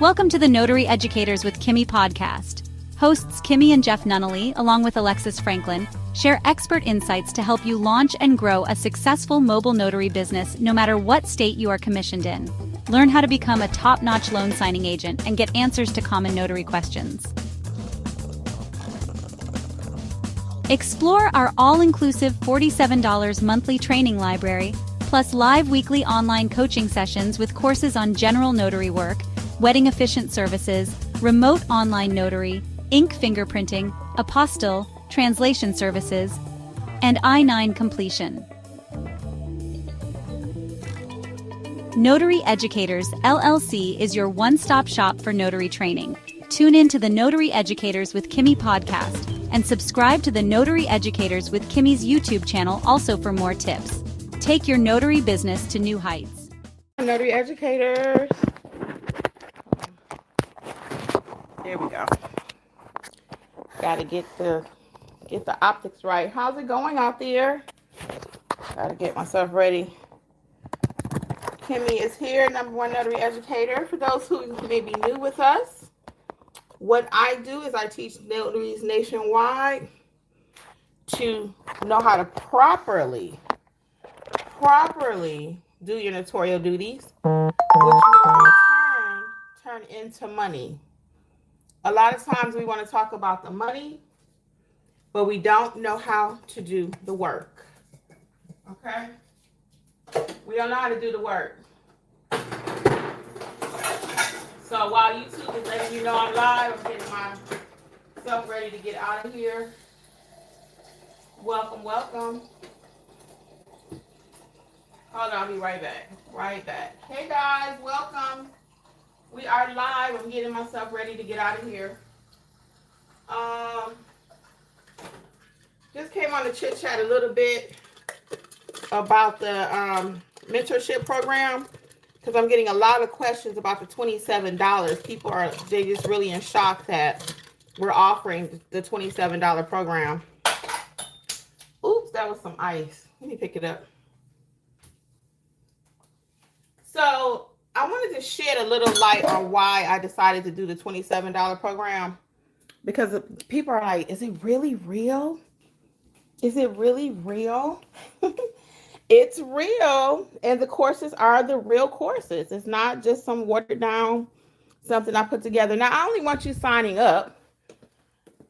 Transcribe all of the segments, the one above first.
Welcome to the Notary Educators with Kimmi Podcast. Hosts Kimmi and Jeff Nunnally, along with Alexis Franklin, share expert insights to help you launch and grow a successful mobile notary business no matter what state you are commissioned in. Learn how to become a top-notch loan signing agent and get answers to common notary questions. Explore our all-inclusive $47 monthly training library, plus live weekly online coaching sessions with courses on general notary work, wedding efficient services, remote online notary, ink fingerprinting, apostille, translation services, and I-9 completion. Notary Educators, LLC is your one-stop shop for notary training. Tune in to the Notary Educators with Kimmi podcast and subscribe to the Notary Educators with Kimmi's YouTube channel also for more tips. Take your notary business to new heights. Notary Educators. There we go. Got to get the optics right. How's it going out there? Got to get myself ready. Kimmi is here, #1 Notary Educator. For those who may be new with us, what I do is I teach notaries nationwide to know how to properly do your notarial duties, which will in turn into money. A lot of times we want to talk about the money, but we don't know how to do the work. Okay? We don't know how to do the work. So while YouTube is letting you know I'm live, I'm getting myself ready to get out of here. Welcome. Hold on, I'll be right back. Hey guys, welcome. We are live. I'm getting myself ready to get out of here. Just came on to chit chat a little bit about the mentorship program because I'm getting a lot of questions about the $27. People they just really in shock that we're offering the $27 program. Oops, that was some ice. Let me pick it up. So I wanted to shed a little light on why I decided to do the $27 program, because people are like, is it really real? Is it really real? It's real, and the courses are the real courses. It's not just some watered down something I put together. Now, I only want you signing up,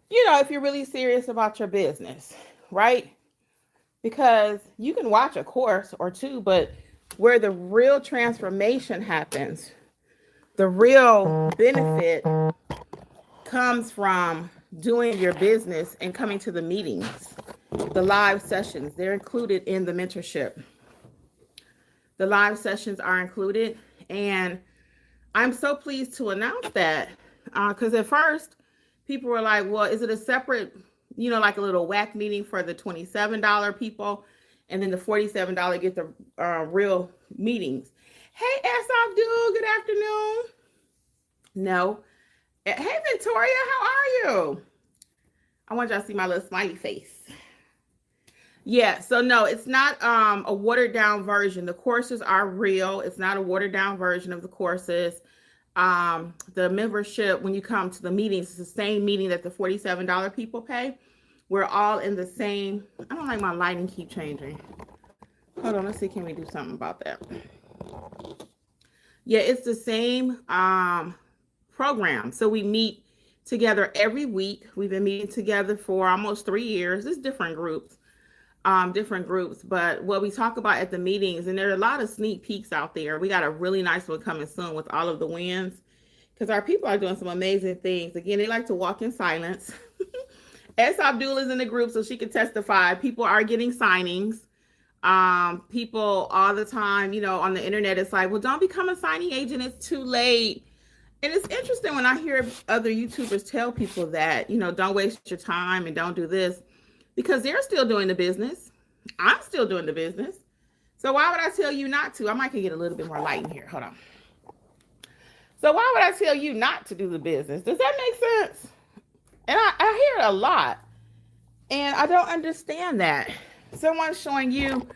if you're really serious about your business, right? Because you can watch a course or two, but where the real transformation happens, the real benefit comes from doing your business and coming to the meetings, the live sessions. They're included in the mentorship. The live sessions are included, and I'm so pleased to announce that because at first people were like, well, is it a separate, like a little whack meeting for the $27 people? And then the $47 get the real meetings. Hey, Abdul, good afternoon. No. Hey, Victoria, how are you? I want y'all to see my little smiley face. Yeah, so no, it's not a watered down version. The courses are real. It's not a watered down version of the courses. The membership, when you come to the meetings, it's the same meeting that the $47 people pay. We're all in the same. I don't like my lighting keep changing. Hold on, let's see. Can we do something about that? Yeah, it's the same program. So we meet together every week. We've been meeting together for almost 3 years. It's different groups. But what we talk about at the meetings, and there are a lot of sneak peeks out there. We got a really nice one coming soon with all of the wins, because our people are doing some amazing things. Again, they like to walk in silence. Abdul is in the group, so she can testify. People are getting signings. People all the time, on the internet, it's like, well, don't become a signing agent. It's too late. And it's interesting when I hear other YouTubers tell people that, don't waste your time and don't do this, because they're still doing the business. I'm still doing the business. So why would I tell you not to? I might can get a little bit more light in here. Hold on. So why would I tell you not to do the business? Does that make sense? And I hear it a lot, and I don't understand that. Someone's showing you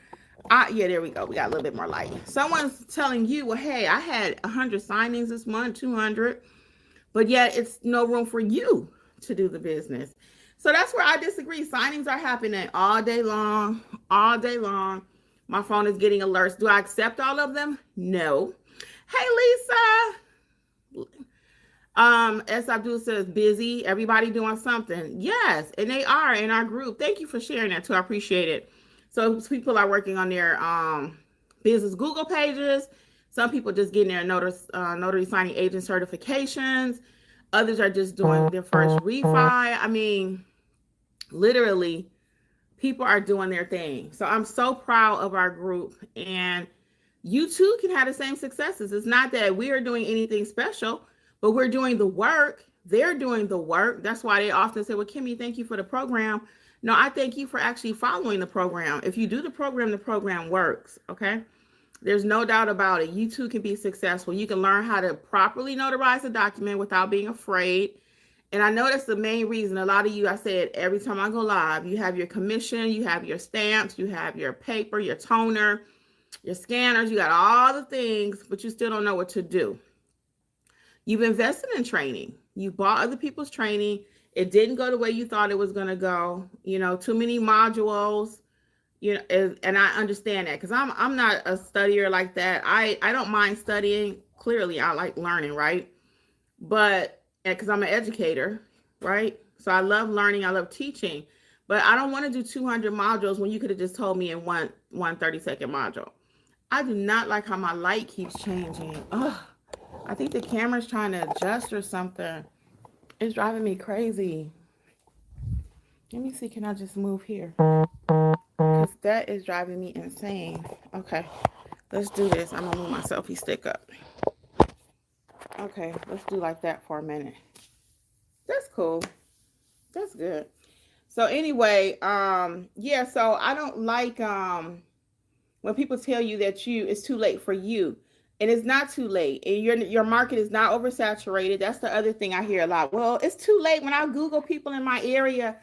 Yeah, there we go. We got a little bit more light. Someone's telling you, well, hey, I had 100 signings this month, 200, but yet it's no room for you to do the business. So that's where I disagree. Signings are happening all day long, all day long. My phone is getting alerts. Do I accept all of them? No. Hey, Lisa. S. Abdul says, busy. Everybody doing something. Yes, and they are in our group. Thank you for sharing that too. I appreciate it. So people are working on their business Google pages. Some people just getting their notary signing agent certifications. Others are just doing their first refi. I mean, literally, people are doing their thing. So I'm so proud of our group. And you too can have the same successes. It's not that we are doing anything special, but we're doing the work. They're doing the work. That's why they often say, well, Kimmi, thank you for the program. No, I thank you for actually following the program. If you do the program works, okay? There's no doubt about it. You too can be successful. You can learn how to properly notarize a document without being afraid. And I know that's the main reason. A lot of you, I said, every time I go live, you have your commission, you have your stamps, you have your paper, your toner, your scanners, you got all the things, but you still don't know what to do. You've invested in training. You bought other people's training. It didn't go the way you thought it was going to go. You know, too many modules. You know, and I understand that because I'm not a studier like that. I don't mind studying. Clearly, I like learning, right? But because I'm an educator, right? So I love learning. I love teaching. But I don't want to do 200 modules when you could have just told me in one 30-second module. I do not like how my light keeps changing. Ugh. I think the camera's trying to adjust or something. It's driving me crazy. Let me see, can I just move here? Because that is driving me insane. Okay, let's do this. I'm gonna move my selfie stick up. Okay, let's do like that for a minute. That's cool. That's good. So anyway, yeah, so I don't like when people tell you that it's too late for you. And it's not too late. And your market is not oversaturated. That's the other thing I hear a lot. Well, it's too late. When I Google people in my area,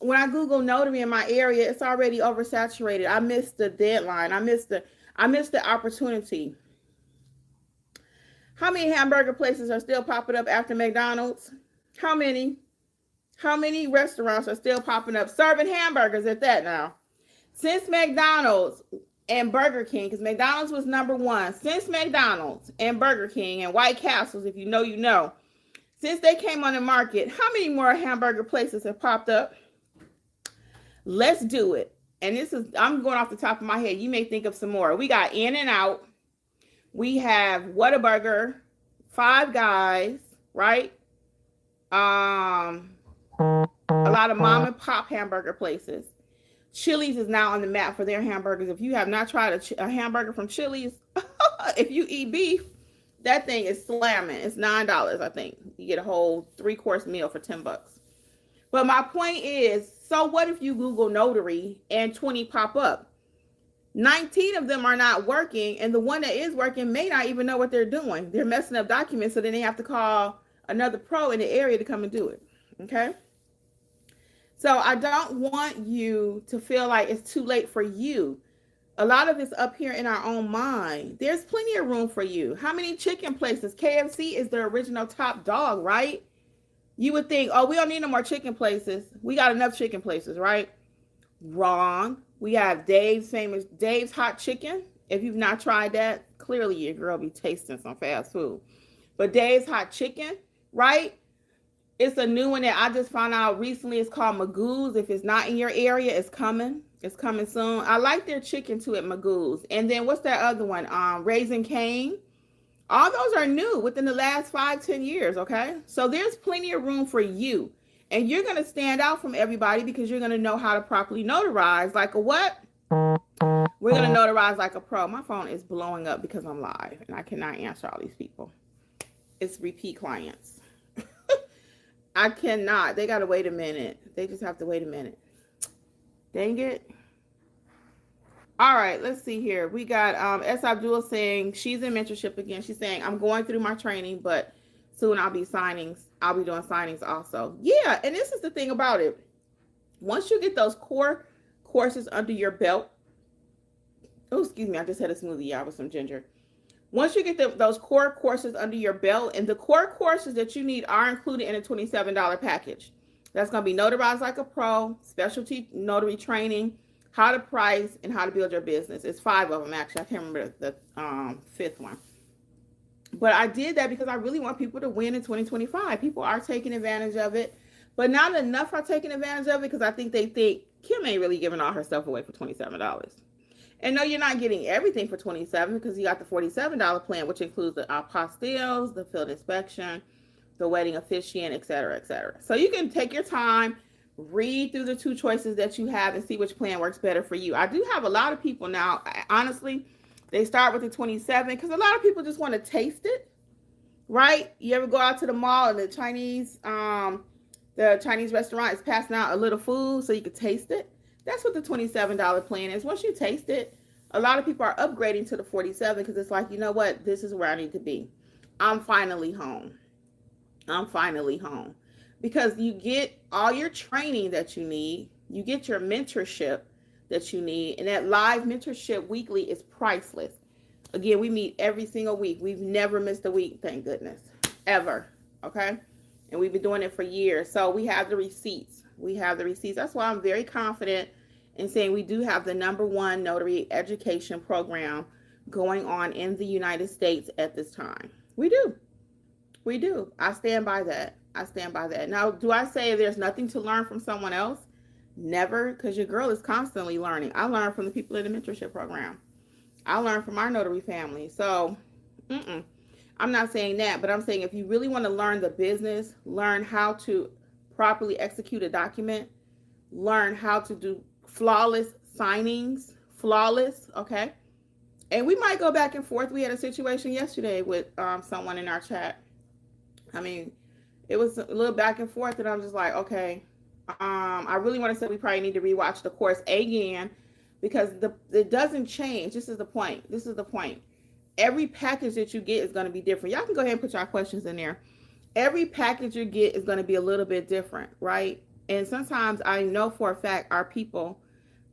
when I Google notary in my area, it's already oversaturated. I missed the deadline. I missed the opportunity. How many hamburger places are still popping up after McDonald's? How many? How many restaurants are still popping up serving hamburgers at that now? Since McDonald's and Burger King, because McDonald's was number one. Since McDonald's and Burger King and White Castles, if you know, you know. Since they came on the market, how many more hamburger places have popped up? Let's do it. And I'm going off the top of my head. You may think of some more. We got In-N-Out. We have Whataburger, Five Guys, right? A lot of mom and pop hamburger places. Chili's is now on the map for their hamburgers. If you have not tried a hamburger from Chili's, if you eat beef, that thing is slamming. It's $9, I think. You get a whole 3-course meal for $10. But my point is, so what if you Google notary and 20 pop up? 19 of them are not working, and the one that is working may not even know what they're doing. They're messing up documents, so then they have to call another pro in the area to come and do it. Okay? So I don't want you to feel like it's too late for you. A lot of it's up here in our own mind. There's plenty of room for you. How many chicken places? KFC is the original top dog, right? You would think, oh, we don't need no more chicken places. We got enough chicken places, right? Wrong. We have Dave's Hot Chicken. If you've not tried that, clearly your girl be tasting some fast food. But Dave's Hot Chicken, right? It's a new one that I just found out recently. It's called Magoo's. If it's not in your area, it's coming. It's coming soon. I like their chicken too at Magoo's. And then what's that other one? Raising Cane. All those are new within the last 5-10 years, okay? So there's plenty of room for you. And you're going to stand out from everybody because you're going to know how to properly notarize. Like a what? We're going to notarize like a pro. My phone is blowing up because I'm live and I cannot answer all these people. It's repeat clients. I cannot. They got to wait a minute. They just have to wait a minute. Dang it. All right, let's see here. We got S. Abdul saying she's in mentorship again. She's saying, I'm going through my training, but soon I'll be doing signings also. Yeah, and this is the thing about it. Once you get those core courses under your belt, Oh, excuse me, I just had a smoothie, y'all, with some ginger. Once you get those core courses under your belt, and the core courses that you need are included in a $27 package. That's going to be Notarize Like a Pro, specialty notary training, how to price, and how to build your business. It's 5 of them, actually. I can't remember the fifth one. But I did that because I really want people to win in 2025. People are taking advantage of it, but not enough are taking advantage of it because I think they think Kim ain't really giving all her stuff away for $27. And no, you're not getting everything for $27 because you got the $47 plan, which includes the apostilles, the field inspection, the wedding officiant, et cetera, et cetera. So you can take your time, read through the 2 choices that you have and see which plan works better for you. I do have a lot of people now, honestly, they start with the 27 because a lot of people just want to taste it, right? You ever go out to the mall and the Chinese restaurant is passing out a little food so you can taste it? That's what the $27 plan is. Once you taste it, a lot of people are upgrading to the 47 because it's like, you know what? This is where I need to be. I'm finally home. I'm finally home. Because you get all your training that you need. You get your mentorship that you need. And that live mentorship weekly is priceless. Again, we meet every single week. We've never missed a week, thank goodness. Ever. Okay? And we've been doing it for years. So we have the receipts. That's why I'm very confident in saying we do have the #1 notary education program going on in the United States at this time. We do. I stand by that. Now, do I say there's nothing to learn from someone else? Never, because your girl is constantly learning. I learn from the people in the mentorship program. I learn from our notary family. So, I'm not saying that, but I'm saying if you really want to learn the business, learn how to properly execute a document, learn how to do flawless signings, okay? And we might go back and forth. We had a situation yesterday with someone in our chat. I mean, it was a little back and forth, and I'm just like, okay, I really want to say we probably need to rewatch the course again because it doesn't change. This is the point. Every package that you get is going to be different. Y'all can go ahead and put your questions in there. Every package you get is going to be a little bit different, right? And sometimes I know for a fact our people,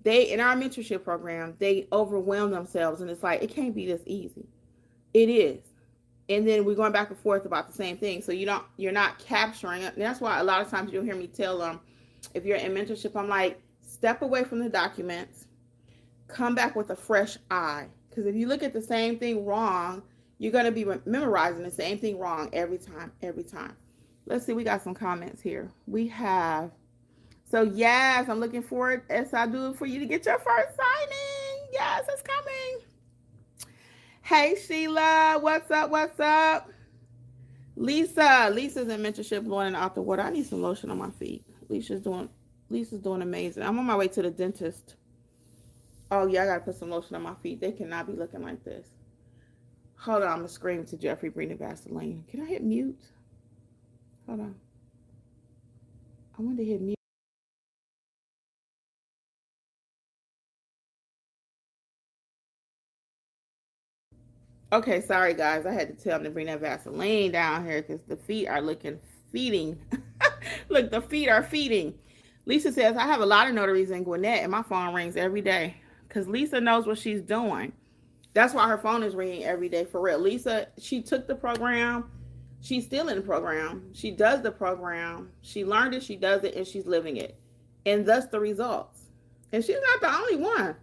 in our mentorship program, they overwhelm themselves and it's like, it can't be this easy. It is. And then we're going back and forth about the same thing. So you're not capturing it. And that's why a lot of times you'll hear me tell them, if you're in mentorship, I'm like, step away from the documents, come back with a fresh eye. Because if you look at the same thing wrong, you're going to be memorizing the same thing wrong every time. Let's see. We got some comments here. So yes, I'm looking forward, as I do, for you to get your first signing. Yes, it's coming. Hey, Sheila. What's up? Lisa's in mentorship blowing out the water. I need some lotion on my feet. Lisa's doing amazing. I'm on my way to the dentist. Oh yeah, I got to put some lotion on my feet. They cannot be looking like this. Hold on, I'm going to scream to Jeffrey, bring the Vaseline. Can I hit mute? Hold on. I want to hit mute. Okay, sorry guys. I had to tell them to bring that Vaseline down here because the feet are feeding. Look, the feet are feeding. Lisa says, I have a lot of notaries in Gwinnett and my phone rings every day because Lisa knows what she's doing. That's why her phone is ringing every day, for real. Lisa, she took the program. She's still in the program. She does the program. She learned it, she does it, and she's living it. And thus the results. And she's not the only one.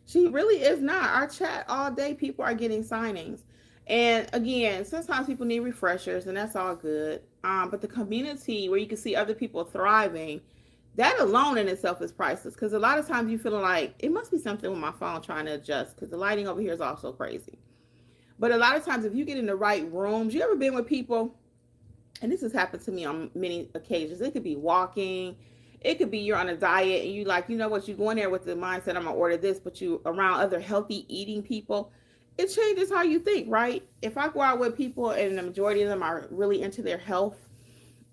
She really is not. Our chat all day, people are getting signings. And again, sometimes people need refreshers, and that's all good. But the community where you can see other people thriving, that alone in itself is priceless. Because a lot of times you feel like it must be something with my phone trying to adjust because the lighting over here is also crazy. But a lot of times if you get in the right rooms, you ever been with people, and this has happened to me on many occasions. It could be walking. It could be you're on a diet and you like, you know what, you go in there with the mindset, I'm going to order this, but you around other healthy eating people. It changes how you think, right? If I go out with people and the majority of them are really into their health,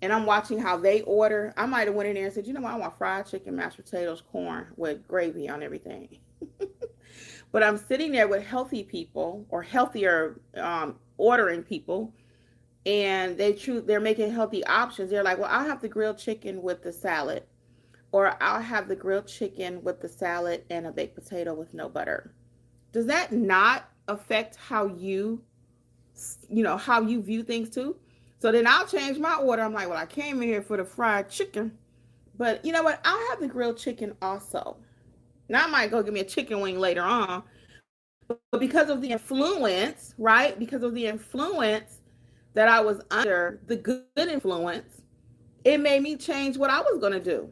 and I'm watching how they order, I might have went in there and said, you know what, I want fried chicken, mashed potatoes, corn with gravy on everything. But I'm sitting there with healthy people or healthier ordering people, and they're making healthy options. They're like, well, I'll have the grilled chicken with the salad, or I'll have the grilled chicken with the salad and a baked potato with no butter. does that not affect how how you view things too? So then I'll change my order. I'm like, well, I came in here for the fried chicken, but you know what? I'll have the grilled chicken also. Now I might go get me a chicken wing later on, but because of the influence, right? Because of the influence that I was under, the good influence, it made me change what I was going to do.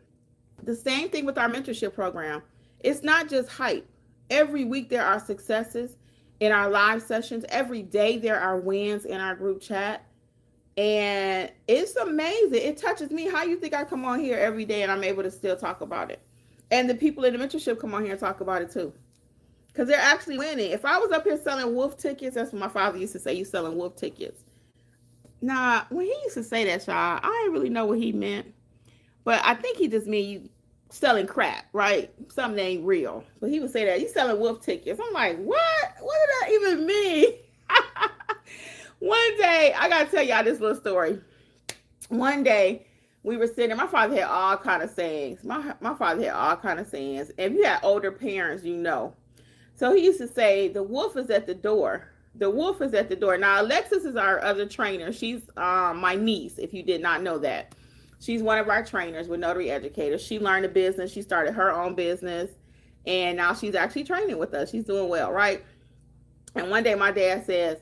The same thing with our mentorship program. It's not just hype. Every week there are successes in our live sessions. Every day there are wins in our group chat. And it's amazing. It touches me. How you think I come on here every day and I'm able to still talk about it? And the people in the mentorship come on here and talk about it too. Because they're actually winning. If I was up here selling wolf tickets, that's what my father used to say, you selling wolf tickets. Nah, when he used to say that, y'all, I didn't really know what he meant. But I think he just mean you selling crap, right? Something that ain't real. But he would say that, you selling wolf tickets. I'm like, what? What did that even mean? One day, I got to tell y'all this little story. One day, we were sitting, my father had all kind of sayings. My father had all kind of sayings. If you had older parents, you know. So he used to say, the wolf is at the door. The wolf is at the door. Now, Alexis is our other trainer. She's my niece, if you did not know that. She's one of our trainers with Notary Educators. She learned the business. She started her own business. And now she's actually training with us. She's doing well, right? And one day my dad says,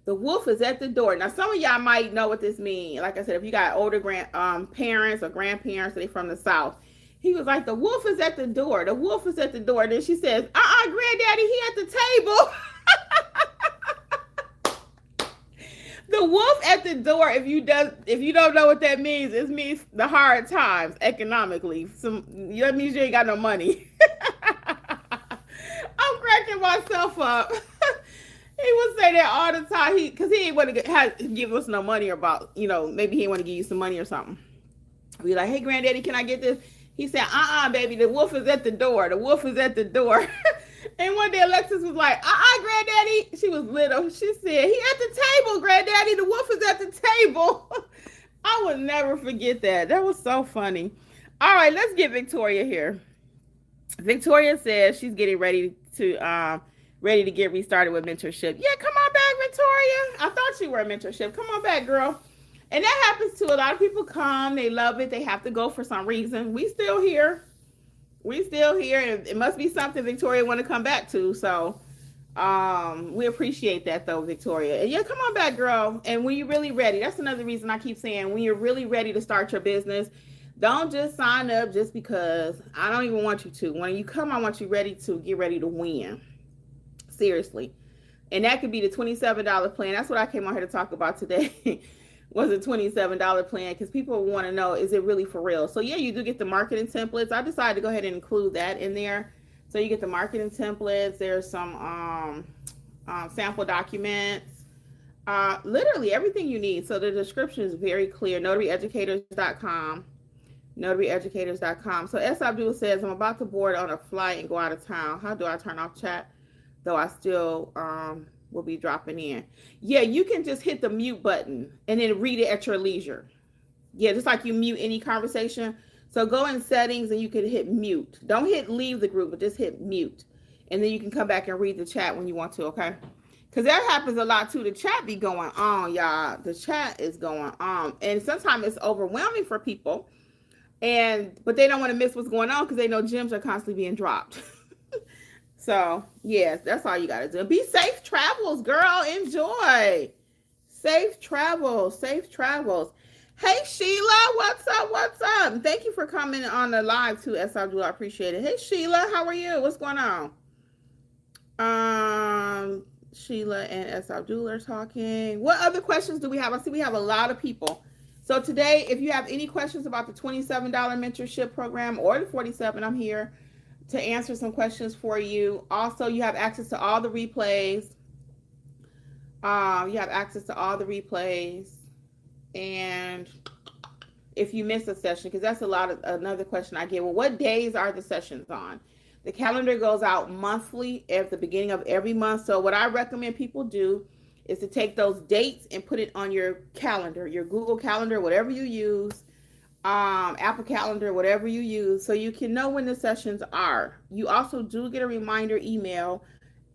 the wolf is at the door. Now, some of y'all might know what this means. Like I said, if you got older parents or grandparents, they from the South. He was like, the wolf is at the door. The wolf is at the door. And then she says, granddaddy, he at the table. The wolf at the door, if you don't know what that means, it means the hard times economically. That means you ain't got no money. I'm cracking myself up. He would say that all the time. Because he ain't want to give us no money about, maybe he ain't want to give you some money or something. Be like, hey, granddaddy, can I get this? He said, baby, the wolf is at the door. The wolf is at the door. And one day Alexis was like, granddaddy. She was little. She said, he at the table, granddaddy. The wolf is at the table. I would never forget that. That was so funny. All right, let's get Victoria here. Victoria says she's getting ready to get restarted with mentorship. Yeah, come on back, Victoria. I thought you were a mentorship. Come on back, girl. And that happens to a lot of people. Come, they love it. They have to go for some reason. We still here. And it must be something Victoria want to come back to. So we appreciate that though, Victoria. And yeah, come on back, girl. And when you're really ready, that's another reason I keep saying, when you're really ready to start your business, don't just sign up just because. I don't even want you to. When you come, I want you get ready to win. Seriously. And that could be the $27 plan. That's what I came on here to talk about today. Was a $27 plan, because people want to know, is it really for real? So yeah, you do get the marketing templates. I decided to go ahead and include that in there. So you get the marketing templates. There's some sample documents, literally everything you need. So the description is very clear. NotaryEducators.com. NotaryEducators.com. So S. Abdul says, I'm about to board on a flight and go out of town. How do I turn off chat? Though I still will be dropping in. Yeah, you can just hit the mute button and then read it at your leisure. Yeah, just like you mute any conversation. So go in settings and you can hit mute. Don't hit leave the group, but just hit mute. And then you can come back and read the chat when you want to, okay? Because that happens a lot too. The chat be going on, y'all. The chat is going on. And sometimes it's overwhelming for people. But they don't want to miss what's going on because they know gems are constantly being dropped. So, yes, that's all you got to do. Be safe travels, girl. Enjoy. Safe travels. Hey, Sheila, what's up? Thank you for coming on the live, too, S. Abdul. I appreciate it. Hey, Sheila, how are you? What's going on? Sheila and S. Abdul are talking. What other questions do we have? I see we have a lot of people. So today, if you have any questions about the $27 mentorship program or the $47, I'm here to answer some questions for you. Also, you have access to all the replays. And if you miss a session, because that's another question I get. Well, what days are the sessions on? The calendar goes out monthly at the beginning of every month. So what I recommend people do is to take those dates and put it on your calendar, your Google Calendar, whatever you use. Apple Calendar, whatever you use, so you can know when the sessions are. You also do get a reminder email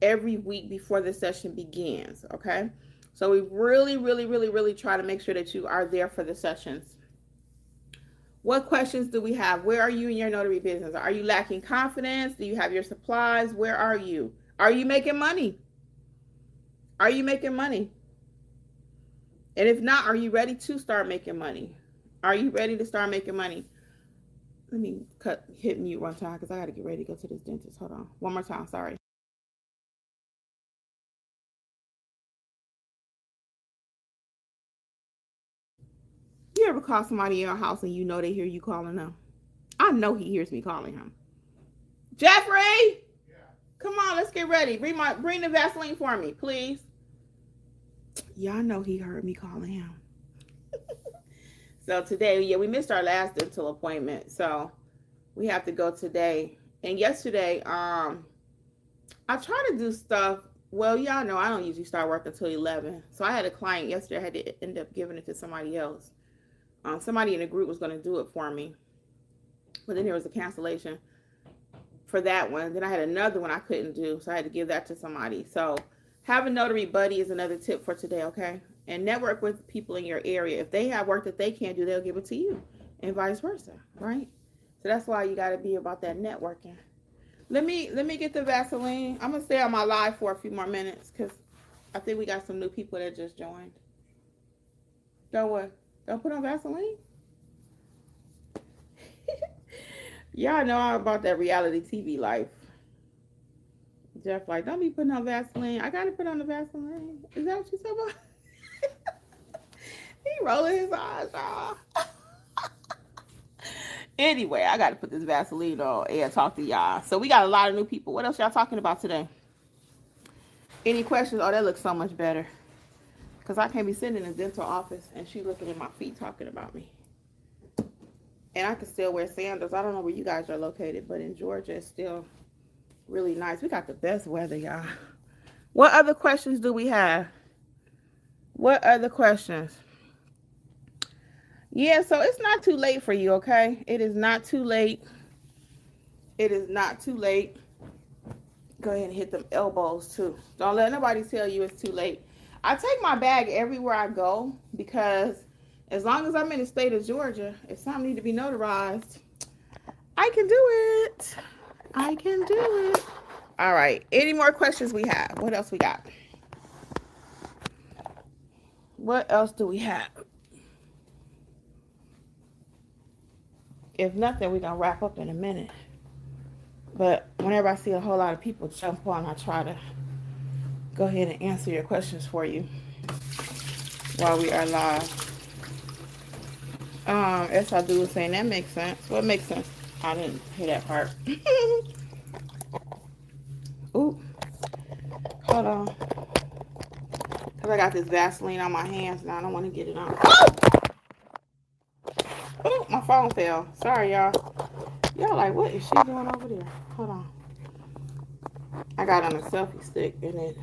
every week before the session begins, okay? So we really try to make sure that you are there for the sessions. What questions do we have? Where are you in your notary business? Are you lacking confidence? Do you have your supplies? Where are you? Are you making money? Are you making money? And if not, are you ready to start making money? Are you ready to start making money? Let me hit mute one time because I got to get ready to go to this dentist. Hold on. One more time. Sorry. You ever call somebody in your house and you know they hear you calling them? I know he hears me calling him. Jeffrey! Yeah. Come on, let's get ready. Bring the Vaseline for me, please. Y'all know he heard me calling him. So today, yeah, we missed our last dental appointment. So we have to go today. And yesterday, I try to do stuff. Well, y'all know I don't usually start work until 11. So I had a client yesterday. I had to end up giving it to somebody else. Somebody in the group was going to do it for me. But then there was a cancellation for that one. Then I had another one I couldn't do. So I had to give that to somebody. So have a notary buddy is another tip for today, okay? And network with people in your area. If they have work that they can't do, they'll give it to you. And vice versa, right? So that's why you got to be about that networking. Let me get the Vaseline. I'm going to stay on my live for a few more minutes because I think we got some new people that just joined. Don't what? Don't put on Vaseline? Y'all know all about that reality TV life. Jeff like, don't be putting on Vaseline. I got to put on the Vaseline. Is that what you said about? He rolling his eyes, y'all. Anyway, I got to put this Vaseline on and talk to y'all. So we got a lot of new people. What else y'all talking about today? Any questions? Oh, that looks so much better. Because I can't be sitting in the dental office and she looking at my feet talking about me. And I can still wear sandals. I don't know where you guys are located, but in Georgia, it's still really nice. We got the best weather, y'all. What other questions do we have? What other questions? Yeah, so it's not too late for you, okay? It is not too late. It is not too late. Go ahead and hit them elbows, too. Don't let nobody tell you it's too late. I take my bag everywhere I go because as long as I'm in the state of Georgia, if something needs to be notarized, I can do it. I can do it. All right. Any more questions we have? What else we got? What else do we have? If nothing, we're going to wrap up in a minute. But whenever I see a whole lot of people jump on, I try to go ahead and answer your questions for you while we are live. As I do was saying, that makes sense. What makes sense? I didn't hear that part. Ooh. Hold on. Because I got this Vaseline on my hands now. I don't want to get it on. Oh, my phone fell. Sorry, y'all. Y'all like, what is she doing over there? Hold on. I got on a selfie stick and it.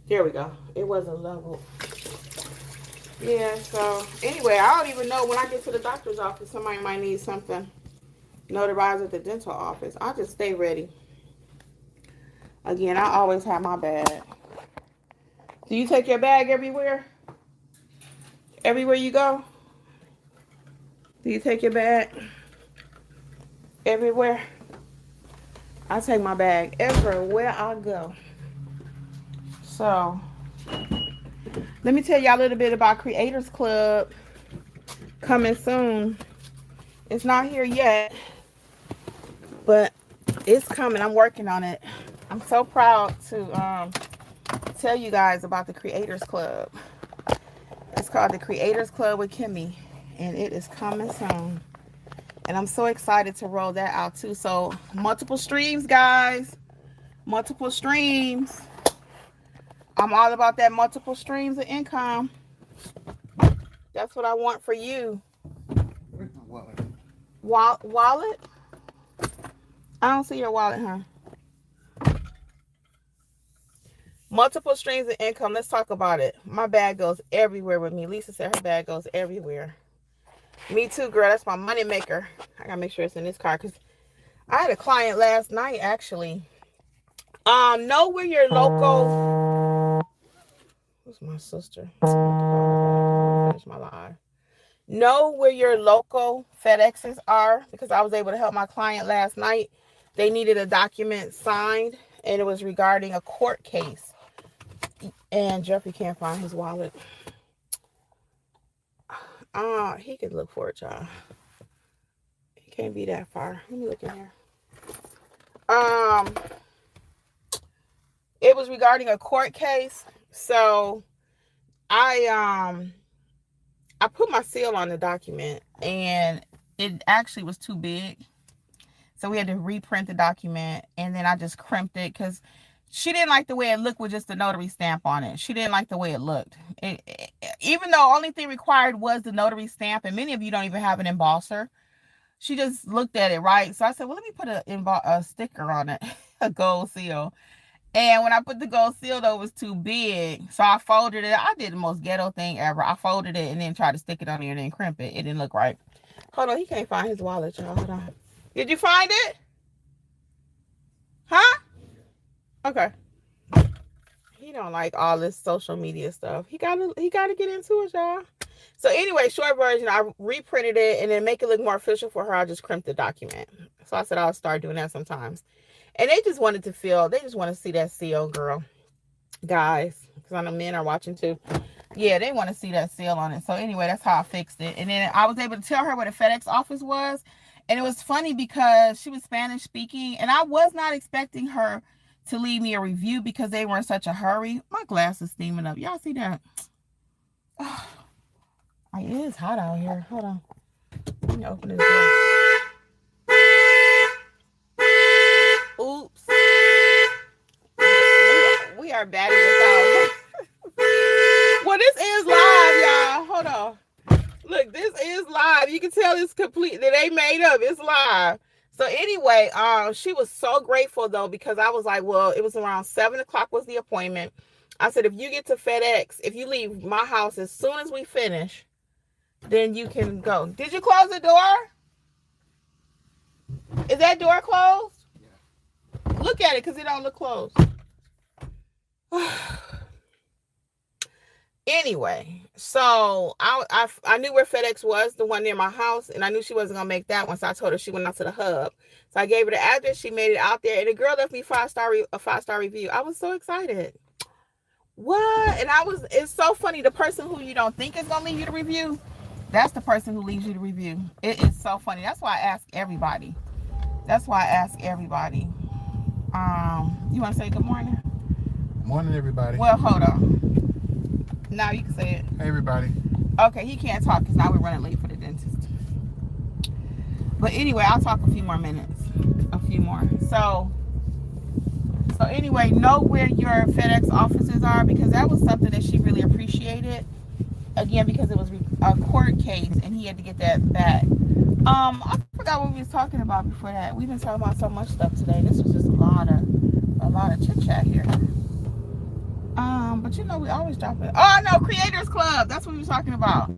There we go. It wasn't level. Yeah, so anyway, I don't even know when I get to the doctor's office, somebody might need something notarized at the dental office. I'll just stay ready. Again, I always have my bag. Do you take your bag everywhere? Everywhere you go? Do you take your bag everywhere? I take my bag everywhere I go. So, let me tell y'all a little bit about Creators Club coming soon. It's not here yet, but it's coming. I'm working on it. I'm so proud to tell you guys about the Creators Club. It's called the Creators Club with Kimmi, and it is coming soon. And I'm so excited to roll that out too. So multiple streams, guys. Multiple streams. I'm all about that multiple streams of income. That's what I want for you. Where's my wallet? Wallet? I don't see your wallet, huh? Multiple streams of income. Let's talk about it. My bag goes everywhere with me. Lisa said her bag goes everywhere. Me too, girl. That's my money maker. I gotta make sure it's in this car because I had a client last night actually, Know where your local. Who's my sister? Finish my live. Know where your local FedExes are, because I was able to help my client last night. They needed a document signed, and it was regarding a court case. And Jeffrey can't find his wallet. He could look for it, y'all. He can't be that far. Let me look in here. It was regarding a court case. So I put my seal on the document, and it actually was too big. So we had to reprint the document, and then I just crimped it because she didn't like the way it looked with just the notary stamp on it. She didn't like the way it looked. Even though only thing required was the notary stamp, and many of you don't even have an embosser. She just looked at it, right? So I said, well, let me put a sticker on it, a gold seal. And when I put the gold seal, though, it was too big. So I folded it. I did the most ghetto thing ever. I folded it and then tried to stick it on there and then crimp it. It didn't look right. Hold on. He can't find his wallet, y'all. Hold on. Did you find it? Huh? Okay. He don't like all this social media stuff. He gotta get into it, y'all. So anyway, short version, I reprinted it, and then make it look more official for her, I just crimped the document. So I said I'll start doing that sometimes. And they just want to see that seal, girl. Guys, because I know men are watching too. Yeah, they want to see that seal on it. So anyway, that's how I fixed it. And then I was able to tell her where the FedEx office was. And it was funny because she was Spanish speaking, and I was not expecting her to leave me a review because they were in such a hurry. My glass is steaming up. Y'all see that? Oh, it is hot out here. Hold on. Let me open this door. Oops. We are batting this out. Well, this is live, y'all. Hold on. Look, this is live. You can tell it's complete. That they made up. It's live. So anyway, she was so grateful, though, because I was like, well, it was around 7 o'clock was the appointment. I said, if you get to FedEx, if you leave my house as soon as we finish, then you can go. Did you close the door? Is that door closed? Yeah. Look at it, because it don't look closed. Anyway, so I knew where FedEx was, the one near my house, and I knew she wasn't going to make that one, so I told her she went out to the hub. So I gave her the address. She made it out there, and the girl left me a five-star review. I was so excited. What? And it's so funny. The person who you don't think is going to leave you the review, that's the person who leaves you the review. It is so funny. That's why I ask everybody. You want to say good morning? Good morning, everybody. Well, hold on. Now you can say it. Hey, everybody. Okay, he can't talk because now we're running late for the dentist. But anyway, I'll talk a few more minutes. A few more. So anyway, know where your FedEx offices are, because that was something that she really appreciated. Again, because it was a court case and he had to get that back. I forgot what we was talking about before that. We've been talking about so much stuff today. This was just a lot of chit chat here. But we always drop it. Oh no, Creators Club. That's what we were talking about.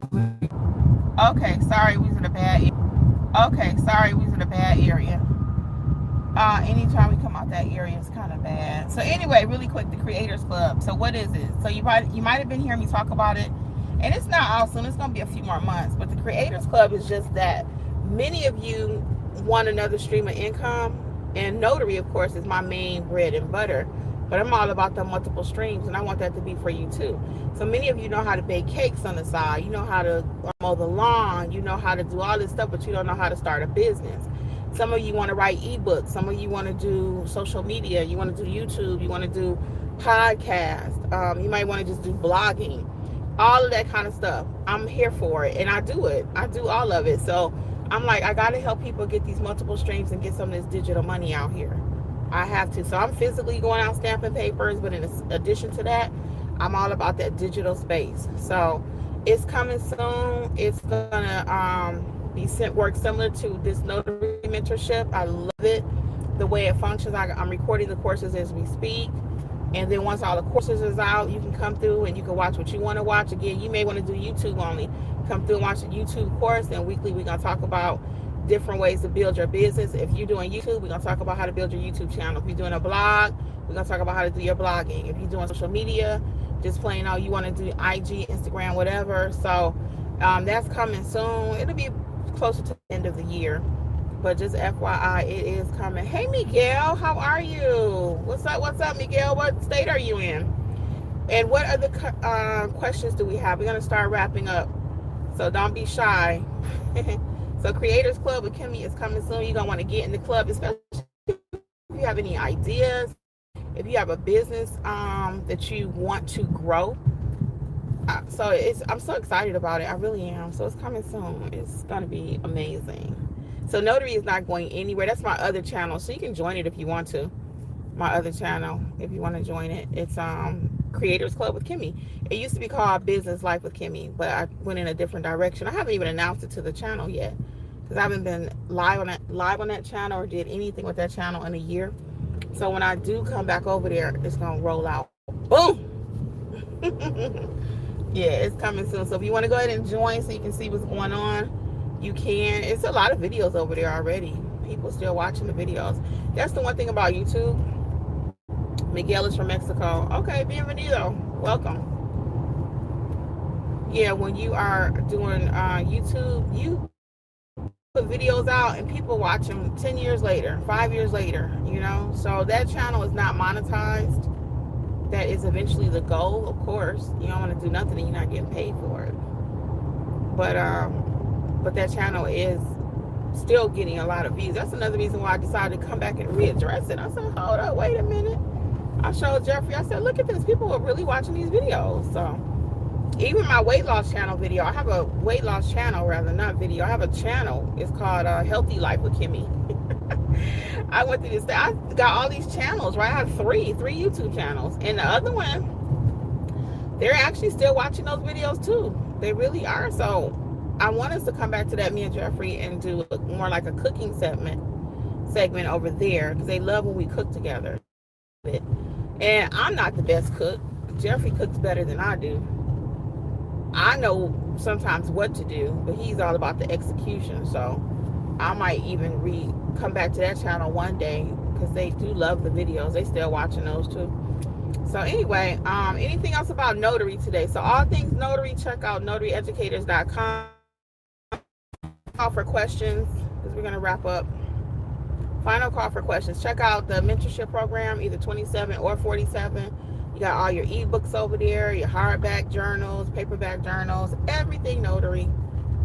Okay, sorry, we was in a bad area. Anytime we come out that area, it's kind of bad. So anyway, really quick, the Creators Club. So what is it? So you might have been hearing me talk about it, and it's not out soon. It's gonna be a few more months. But the Creators Club is just that many of you want another stream of income, and notary, of course, is my main bread and butter. But I'm all about the multiple streams, and I want that to be for you too. So many of you know how to bake cakes on the side. You know how to mow the lawn. You know how to do all this stuff, but you don't know how to start a business. Some of you want to write ebooks. Some of you want to do social media. You want to do YouTube. You want to do podcasts. You might want to just do blogging. All of that kind of stuff. I'm here for it, and I do it. I do all of it. So I'm like, I got to help people get these multiple streams and get some of this digital money out here. I have to. So I'm physically going out stamping papers, but in addition to that, I'm all about that digital space. So it's coming soon. It's gonna be work similar to this notary mentorship. I love it, the way it functions. I'm recording the courses as we speak, and then once all the courses is out, you can come through and you can watch what you want to watch. Again, you may want to do YouTube only. Come through and watch the YouTube course, and weekly we're gonna talk about different ways to build your business. If you're doing YouTube, we're going to talk about how to build your YouTube channel. If you're doing a blog, We're going to talk about how to do your blogging. If you're doing social media, just plain out, you want to do IG, Instagram, whatever. So that's coming soon. It'll be closer to the end of the year. But just FYI, it is coming. Hey, Miguel, how are you? What's up, Miguel? What state are you in? And what other questions do we have? We're going to start wrapping up. So don't be shy. So Creators Club with Kimmi is coming soon. You're going to want to get in the club, especially if you have any ideas. If you have a business that you want to grow. I'm so excited about it. I really am. So it's coming soon. It's going to be amazing. So Notary is not going anywhere. That's my other channel. So you can join it if you want to. My other channel, if you want to join it. It's Creators Club with Kimmi. It used to be called Business Life with Kimmi, but I went in a different direction. I haven't even announced it to the channel yet because I haven't been live on that channel or did anything with that channel in a year. So when I do come back over there, it's going to roll out. Boom! Yeah, it's coming soon. So if you want to go ahead and join so you can see what's going on, you can. It's a lot of videos over there already. People still watching the videos. That's the one thing about YouTube. Miguel is from Mexico. Okay, bienvenido. Welcome. Yeah, when you are doing YouTube, you put videos out and people watch them 10 years later, 5 years later, you know. So that channel is not monetized. That is eventually the goal, of course. You don't want to do nothing and you're not getting paid for it. But that channel is still getting a lot of views. That's another reason why I decided to come back and readdress it. I said, hold up, wait a minute. I showed Jeffrey, I said, look at this. People are really watching these videos. So even my weight loss channel video, I have a weight loss channel, rather, not video. I have a channel. It's called Healthy Life with Kimmi. I went through this. I got all these channels, right? I have three YouTube channels. And the other one, they're actually still watching those videos too. They really are. So I want us to come back to that, me and Jeffrey, and do more like a cooking segment over there because they love when we cook together. And I'm not the best cook. Jeffrey cooks better than I do. I know sometimes what to do, but he's all about the execution. So I might even come back to that channel one day because they do love the videos. They still watching those too. So anyway, anything else about Notary today? So all things Notary, check out notaryeducators.com. Call for questions because we're going to wrap up. Final call for questions. Check out the mentorship program, either 27 or 47. You got all your ebooks over there, your hardback journals, paperback journals, everything Notary.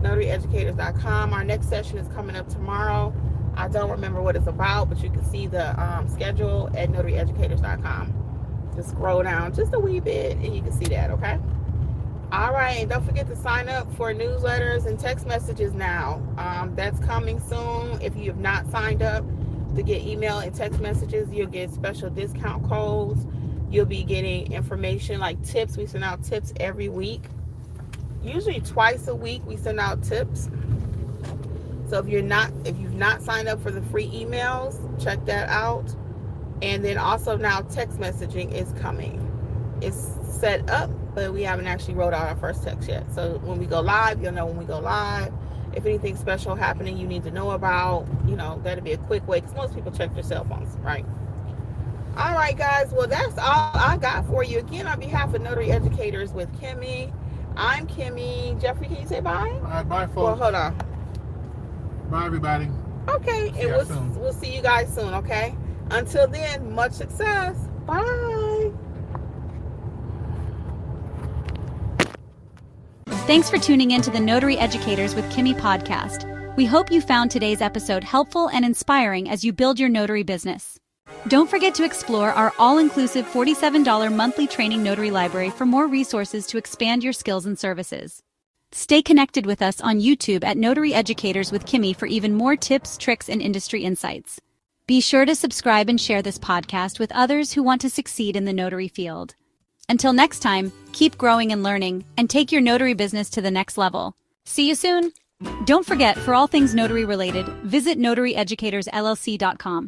NotaryEducators.com. Our next session is coming up tomorrow. I don't remember what it's about, but you can see the schedule at NotaryEducators.com. Just scroll down just a wee bit and you can see that, okay? All right, and don't forget to sign up for newsletters and text messages now. That's coming soon. If you have not signed up to get email and text messages, you'll get special discount codes. You'll be getting information like tips. We send out tips every week. Usually twice a week we send out tips. So if you've not signed up for the free emails, check that out. And then also now text messaging is coming. It's set up, but we haven't actually wrote out our first text yet. So when we go live, you'll know when we go live. If anything special happening you need to know about, that'll be a quick way because most people check their cell phones, right? All right, guys. Well, that's all I got for you. Again, on behalf of Notary Educators with Kimmi, I'm Kimmi. Jeffrey, can you say bye? All right, bye, folks. Well, hold on. Bye, everybody. Okay, and we'll see you guys soon, okay? Until then, much success. Bye. Thanks for tuning in to the Notary Educators with Kimmi podcast. We hope you found today's episode helpful and inspiring as you build your notary business. Don't forget to explore our all-inclusive $47 monthly training notary library for more resources to expand your skills and services. Stay connected with us on YouTube at Notary Educators with Kimmi for even more tips, tricks, and industry insights. Be sure to subscribe and share this podcast with others who want to succeed in the notary field. Until next time, keep growing and learning, and take your notary business to the next level. See you soon! Don't forget, for all things notary related, visit notaryeducatorsllc.com.